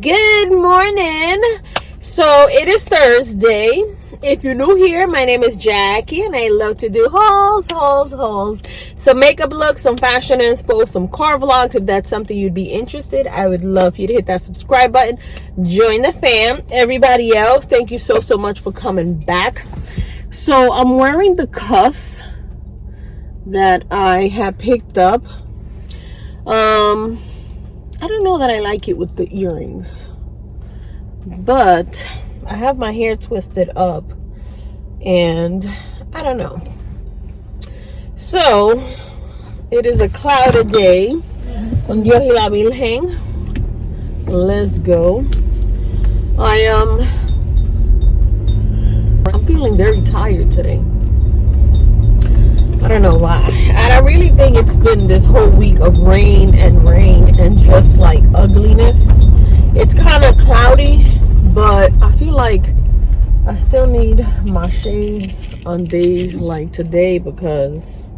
Good morning. So it is Thursday. If you're new here, my name is Jackie and I love to do hauls, some makeup looks, some fashion inspo, some car vlogs. If that's something you'd be interested, I would love for you to hit that subscribe button, join the fam. Everybody else, thank you so much for coming back. So I'm wearing the cuffs that I have picked up. I don't know that I like it with the earrings, but I have my hair twisted up and I don't know. So it is a cloudy day. Let's go. I'm feeling very tired today. I don't know why. And I really think it's been this whole week of rain and just like ugliness. It's kind of cloudy, but I feel like I still need my shades on days like today because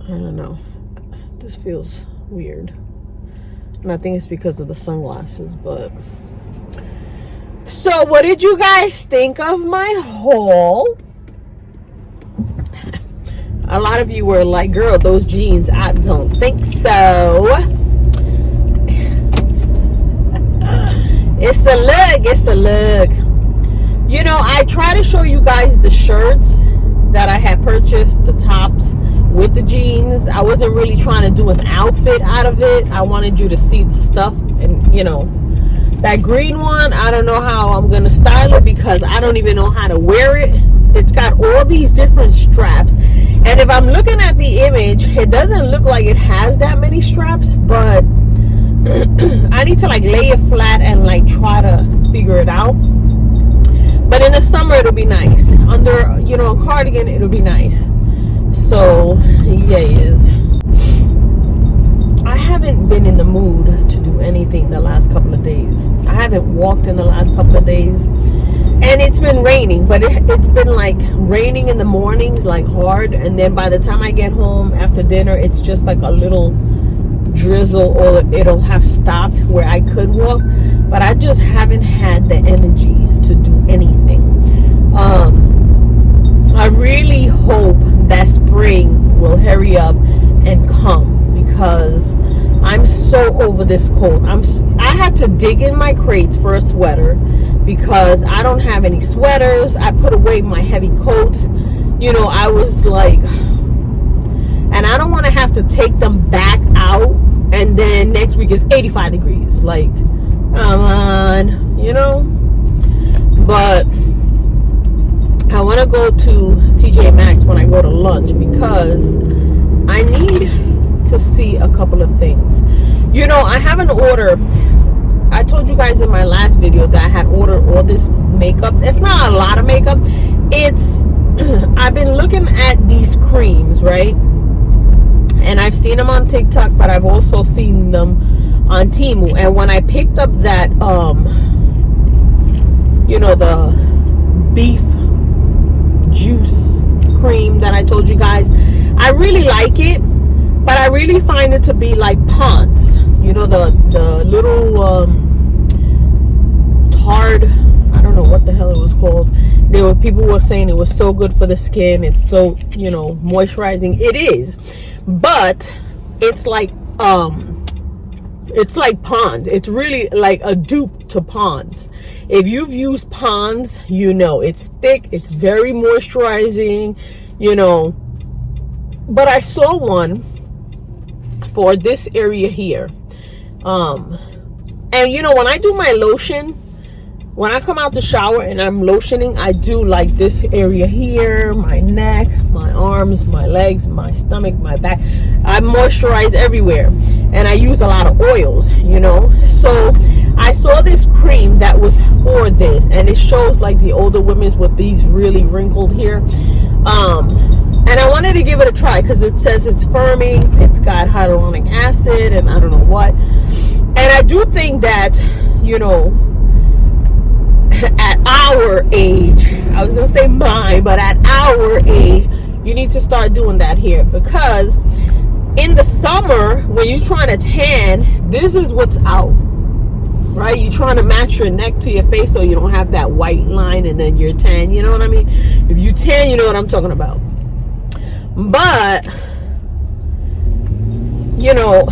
I don't know. This feels weird. And I think it's because of the sunglasses, but so what did you guys think of my haul? A lot of you were like, girl, those jeans, I don't think so. It's a look. You know, I try to show you guys the shirts that I had purchased, the tops with the jeans. I wasn't really trying to do an outfit out of it. I wanted you to see the stuff. And, you know, that green one, I don't know how I'm going to style it because I don't even know how to wear it. It's got all these different straps. And if I'm looking at the image, it doesn't look like it has that many straps, but I need to like lay it flat and like try to figure it out. But in the summer, it'll be nice. Under, you know, a cardigan, it'll be nice. So, yes. I haven't been in the mood to do anything the last couple of days. I haven't walked in the last couple of days. And it's been raining, but it's been like raining in the mornings, like hard. And then by the time I get home after dinner, it's just like a little drizzle, or it'll have stopped where I could walk. But I just haven't had the energy to do anything. I really hope that spring will hurry up and come because I'm so over this cold. I had to dig in my crates for a sweater because I don't have any sweaters. I put away my heavy coats. You know, I was like, and I don't want to have to take them back out and then next week is 85 degrees. Like, come on, you know. But I want to go to Tjmaxx when I go to lunch because I need to see a couple of things. You know, I have an order. I told you guys in my last video that I had ordered all this makeup. It's not a lot of makeup. It's I've been looking at these creams, right? And I've seen them on TikTok, but I've also seen them on Temu. And when I picked up that you know, the beef juice cream that I told you guys, I really like it, but I really find it to be like Pond's. You know, the little hard, I don't know what the hell it was called. People were saying it was so good for the skin. It's so, you know, moisturizing. It is, but it's like Pond's. It's really like a dupe to Pond's. If you've used Pond's, you know it's thick. It's very moisturizing. You know, but I saw one for this area here. And you know, when I do my lotion, when I come out the shower and I'm lotioning, I do like this area here, my neck, my arms, my legs, my stomach, my back. I moisturize everywhere and I use a lot of oils, you know. So I saw this cream that was for this, and it shows like the older women with these really wrinkled hair. And I wanted to give it a try because it says it's firming, it's got hyaluronic acid and I don't know what. And I do think that, you know, our age, I was gonna say mine, but at our age, you need to start doing that here, because in the summer when you're trying to tan, this is what's out, right? You're trying to match your neck to your face so you don't have that white line and then you're tan, you know what I mean? If you tan, you know what I'm talking about. But you know,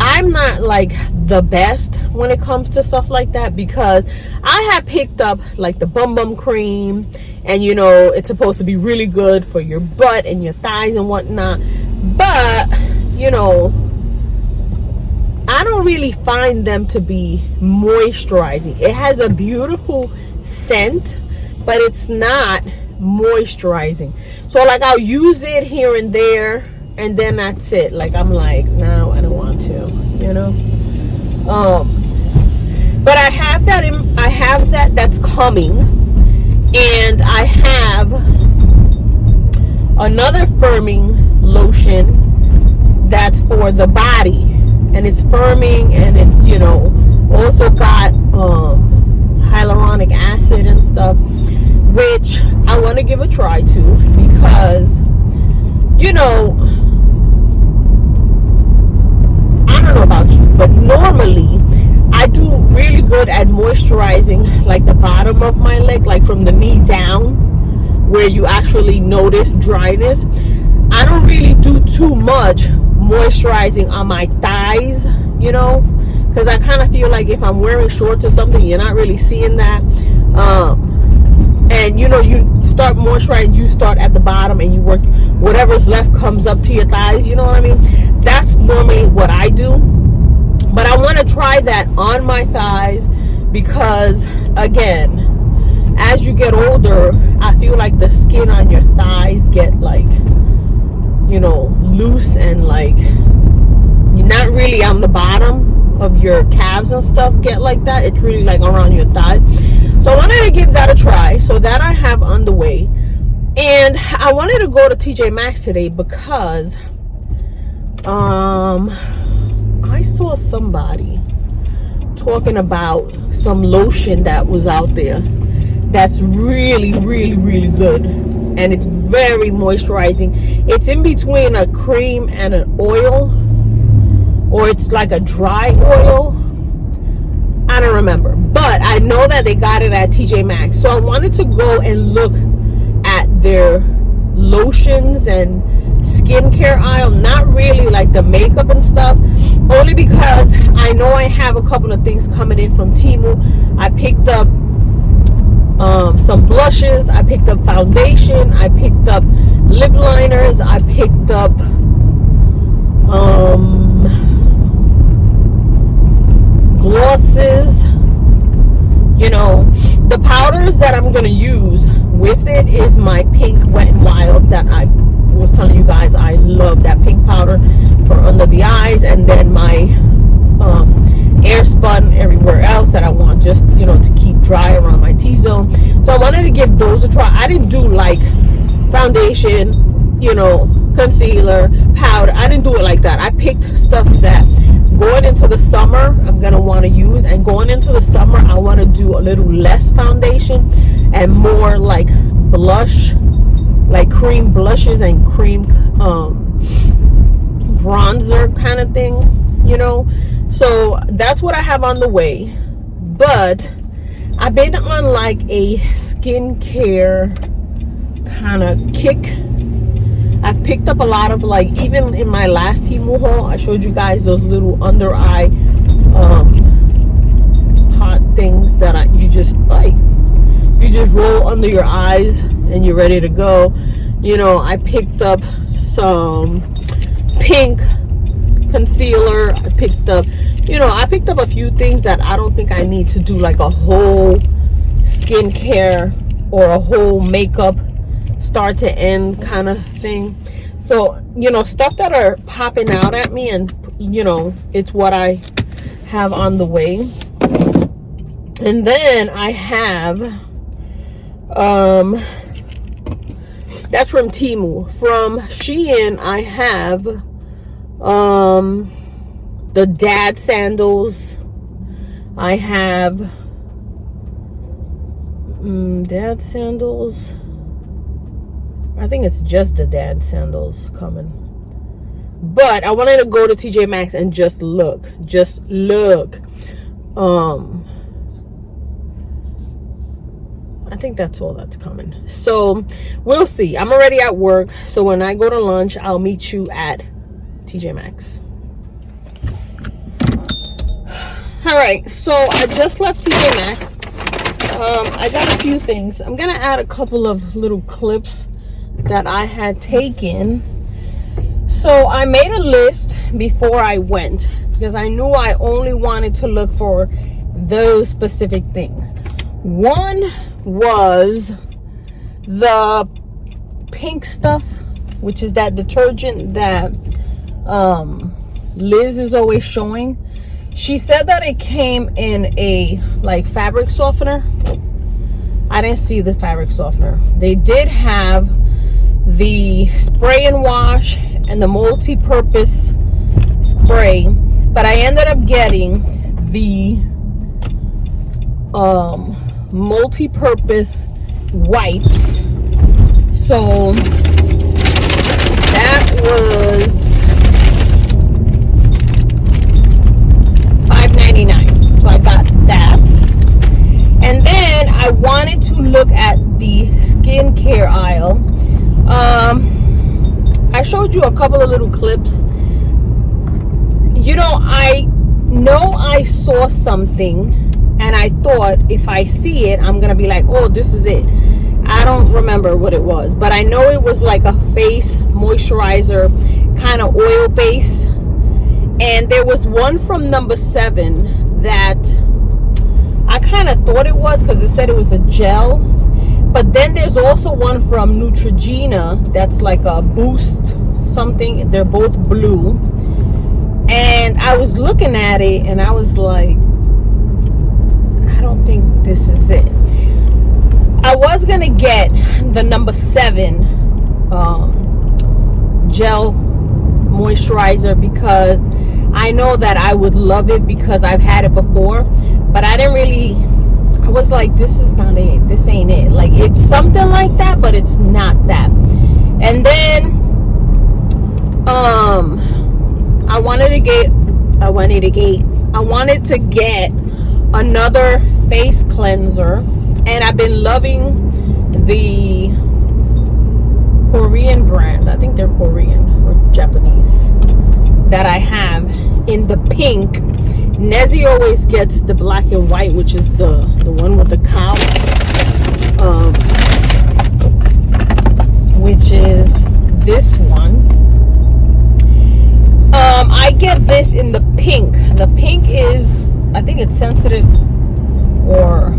I'm not like the best when it comes to stuff like that, because I have picked up like the bum bum cream, and you know, it's supposed to be really good for your butt and your thighs and whatnot, but you know, I don't really find them to be moisturizing. It has a beautiful scent, but it's not moisturizing. So like, I'll use it here and there, and then that's it. Like, I'm like, no, I don't want to, you know. But I have that that's coming, and I have another firming lotion that's for the body, and it's firming, and it's, you know, also got hyaluronic acid and stuff, which I want to give a try to, because you know, I don't know about you, but normally I do really good at moisturizing like the bottom of my leg, like from the knee down, where you actually notice dryness. I don't really do too much moisturizing on my thighs, you know, because I kind of feel like if I'm wearing shorts or something, you're not really seeing that. And you know, you start moisturizing, you start at the bottom and you work, whatever's left comes up to your thighs, you know what I mean? That's normally what I do, but I want to try that on my thighs, because again, as you get older, I feel like the skin on your thighs get like, you know, loose, and like, you're not really on the bottom of your calves and stuff get like that. It's really like around your thighs. So I wanted to give that a try. So that I have on the way. And I wanted to go to Tjmaxx today because I saw somebody talking about some lotion that was out there that's really, really, really good. And it's very moisturizing. It's in between a cream and an oil, or it's like a dry oil. I don't remember, but I know that they got it at Tjmaxx. So I wanted to go and look at their lotions and skincare aisle, not really like the makeup and stuff, only because I know I have a couple of things coming in from Temu. I picked up some blushes, I picked up foundation, I picked up lip liners, I picked up glosses. You know, the powders that I'm gonna use with it is my pink Wet n Wild that I was telling you guys I love, that pink powder for under the eyes, and then my air spun everywhere else that I want, just, you know, to keep dry around my T-zone. So I wanted to give those a try. I didn't do like foundation, you know, concealer, powder. I didn't do it like that. I picked stuff that going into the summer I'm gonna want to use, and going into the summer I want to do a little less foundation and more like blush, like cream blushes and cream bronzer kind of thing, you know. So that's what I have on the way. But I've been on like a skincare kind of kick. I've picked up a lot of, like, even in my last Temu haul, I showed you guys those little under eye pot things that you just roll under your eyes and you're ready to go. You know, I picked up some pink concealer. I picked up a few things that I don't think I need to do like a whole skincare or a whole makeup start to end kind of thing. So, you know, stuff that are popping out at me, and you know, it's what I have on the way. And then I have that's from Temu. From Shein I have the dad sandals. I have Dad sandals. I think it's just the dad sandals coming. But I wanted to go to Tjmaxx and just look. I think that's all that's coming. So we'll see. I'm already at work. So when I go to lunch, I'll meet you at Tjmaxx. All right. So I just left Tjmaxx. I got a few things. I'm going to add a couple of little clips that I had taken. So I made a list before I went because I knew I only wanted to look for those specific things. One was the pink stuff, which is that detergent that Liz is always showing. She said that it came in a like fabric softener. I didn't see the fabric softener. They did have the spray and wash and the multi-purpose spray, but I ended up getting the multi-purpose wipes. So that was $5.99. So I got that. And then I wanted to look at the skincare aisle. I showed you a couple of little clips. You know I saw something and I thought if I see it, I'm gonna be like, oh, this is it. I don't remember what it was, but I know it was like a face moisturizer kind of oil base. And there was one from number 7 that I kind of thought it was because it said it was a gel. But then there's also one from Neutrogena that's like a boost something. They're both blue. And I was looking at it and I was like, I don't think this is it. I was going to get the number 7 gel moisturizer because I know that I would love it because I've had it before. But I didn't really... I was like, this is not it. This ain't it. Like, it's something like that, but it's not that. And then I wanted to get another face cleanser, and I've been loving the Korean brand. I think they're Korean or Japanese that I have in the pink. Nezzy always gets the black and white, which is the one with the cow, which is this one. I get this in the pink. The pink is, I think it's sensitive, or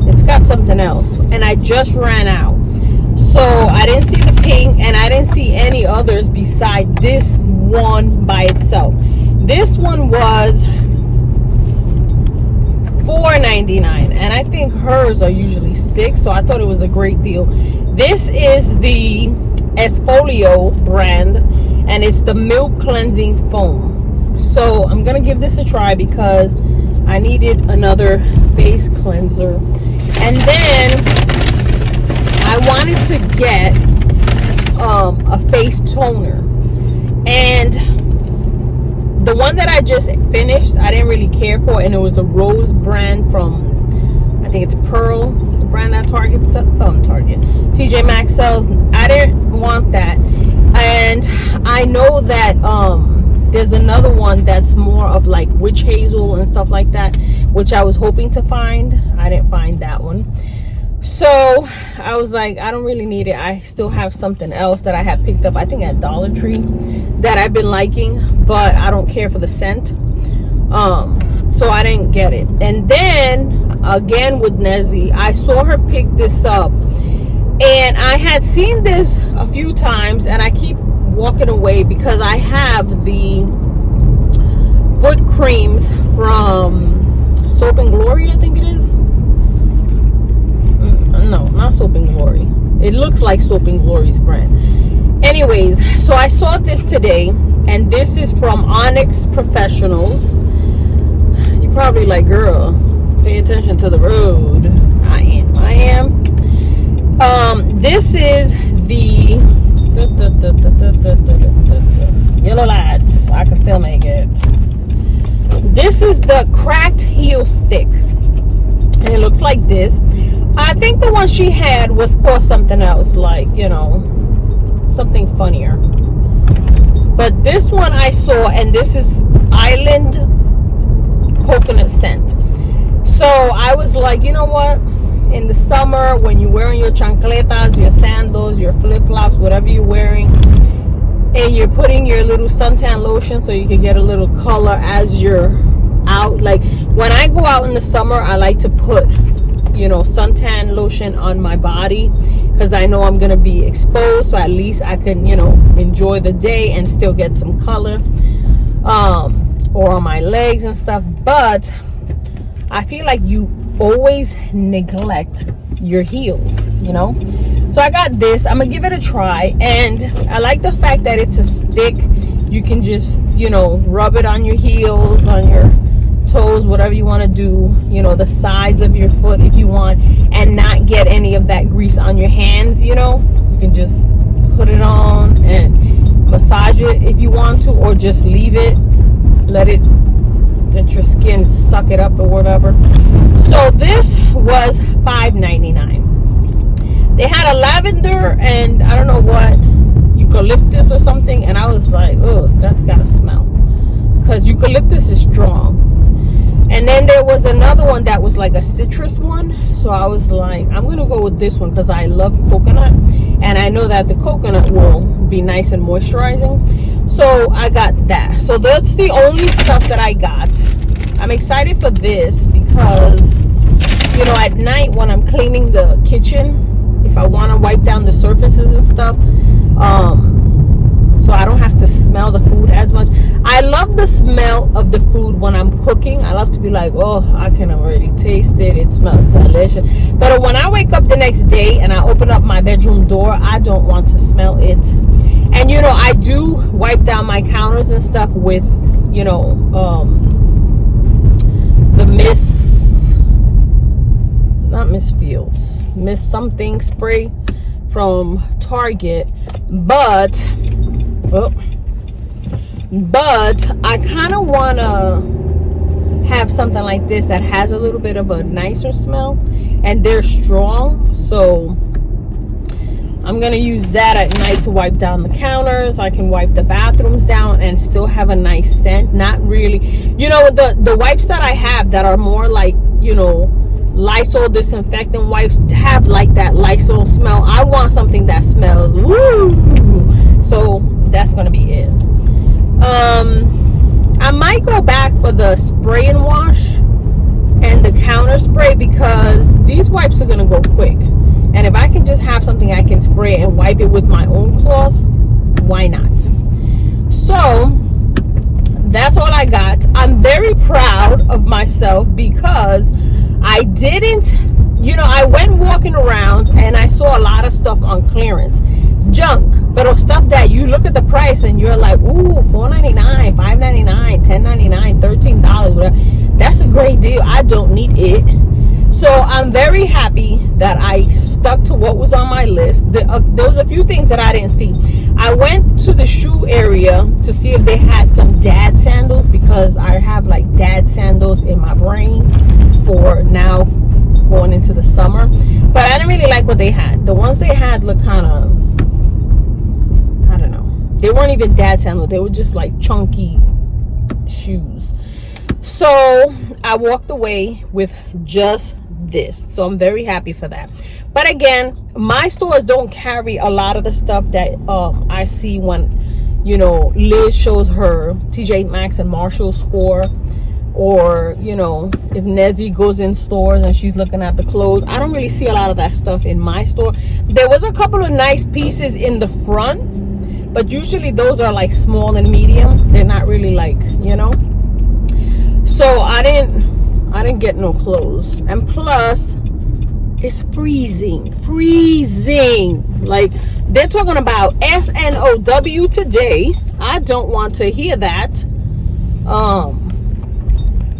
it's got something else, and I just ran out. So I didn't see the pink, and I didn't see any others beside this one by itself. This one was $4.99, and I think hers are usually $6, so I thought it was a great deal. This is the Xpluswear brand, and it's the milk cleansing foam. So I'm gonna give this a try because I needed another face cleanser. And then I wanted to get a face toner, and the one that I just finished, I didn't really care for, and it was a rose brand from, I think it's Pearl, the brand that Tjmaxx sells. I didn't want that. And I know that there's another one that's more of like witch hazel and stuff like that, which I was hoping to find. I didn't find that one. So I was like, I don't really need it. I still have something else that I had picked up, I think at Dollar Tree, that I've been liking, but I don't care for the scent. So I didn't get it. And then again with Nezzy, I saw her pick this up, and I had seen this a few times, and I keep walking away because I have the foot creams from Soap and Glory, I think it is. No, not Soap and Glory. It looks like Soap and Glory's brand. Anyways, so I saw this today, and this is from Onyx Professionals. You're probably like, girl, pay attention to the road. I am. This is the yellow lights. I can still make it. This is the cracked heel stick, and it looks like this. I think the one she had was called something else, like, you know, something funnier. But this one I saw, and this is Island Coconut Scent. So I was like, you know what? In the summer, when you're wearing your chancletas, your sandals, your flip-flops, whatever you're wearing, and you're putting your little suntan lotion so you can get a little color as you're out. Like, when I go out in the summer, I like to put, you know, suntan lotion on my body, because I know I'm gonna be exposed, so at least I can, you know, enjoy the day and still get some color, or on my legs and stuff. But I feel like you always neglect your heels, you know. So I got this. I'm gonna give it a try, and I like the fact that it's a stick. You can just, you know, rub it on your heels, on your toes, whatever you want to do, you know, the sides of your foot if you want, and not get any of that grease on your hands. You know, you can just put it on and massage it if you want to, or just leave it, let your skin suck it up or whatever. So this was $5.99. They had a lavender and I don't know what, eucalyptus or something, and I was like, oh, that's gotta smell, because eucalyptus is strong. And then there was another one that was like a citrus one, so I was like, I'm gonna go with this one because I love coconut, and I know that the coconut will be nice and moisturizing. So I got that. So that's the only stuff that I got. I'm excited for this because, you know, at night when I'm cleaning the kitchen, if I want to wipe down the surfaces and stuff, so I don't have to smell the food as much. I love the smell of the food when I'm cooking. I love to be like, oh, I can already taste it. It smells delicious. But when I wake up the next day and I open up my bedroom door, I don't want to smell it. And, you know, I do wipe down my counters and stuff with, you know, the Miss something spray from Target, but I kind of want to have something like this that has a little bit of a nicer smell, and they're strong, so I'm gonna use that at night to wipe down the counters. I can wipe the bathrooms down and still have a nice scent. Not really, you know, the wipes that I have that are more like, you know, Lysol disinfectant wipes have like that Lysol smell. I want something that smells woo. So that's gonna be it. I might go back for the spray and wash and the counter spray, because these wipes are gonna go quick, and if I can just have something I can spray and wipe it with my own cloth, why not? So that's all I got. I'm very proud of myself because I didn't, you know, I went walking around and I saw a lot of stuff on clearance, junk, but stuff that you look at the price and you're like, ooh, $4.99, $5.99, $10.99, $13, whatever. That's a great deal. I don't need it. So I'm very happy that I stuck to what was on my list. There was a few things that I didn't see. I went to the shoe area to see if they had some dad sandals, because I have like dad sandals in my brain for now going into the summer. But I didn't really like what they had. The ones they had looked kind of, I don't know. They weren't even dad sandals. They were just like chunky shoes. So I walked away with just this. So I'm very happy for that. But again, my stores don't carry a lot of the stuff that I see when, you know, Liz shows her Tjmaxx and Marshall score, or, you know, if Nezzy goes in stores and she's looking at the clothes. I don't really see a lot of that stuff in my store. There was a couple of nice pieces in the front, but usually those are like small and medium. They're not really like, you know. So I didn't get no clothes. And plus, it's freezing. Like, they're talking about SNOW today. I don't want to hear that.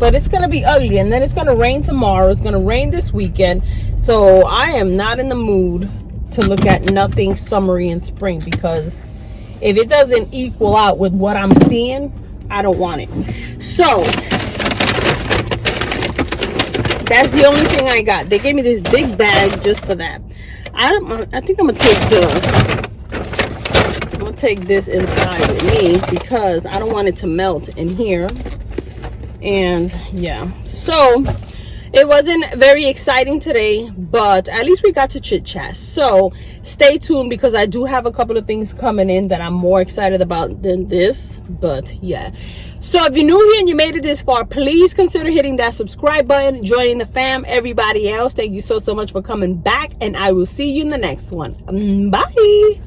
but it's gonna be ugly, and then it's gonna rain tomorrow. It's gonna rain this weekend, so I am not in the mood to look at nothing summery and spring, because if it doesn't equal out with what I'm seeing, I don't want it. So that's the only thing I got. They gave me this big bag just for that. I think I'm gonna take this inside with me, because I don't want it to melt in here. And yeah, so it wasn't very exciting today, but at least we got to chit chat. So stay tuned, because I do have a couple of things coming in that I'm more excited about than this. But yeah, so if you're new here and you made it this far, please consider hitting that subscribe button, joining the fam. Everybody else, thank you so much for coming back, and I will see you in the next one. Bye.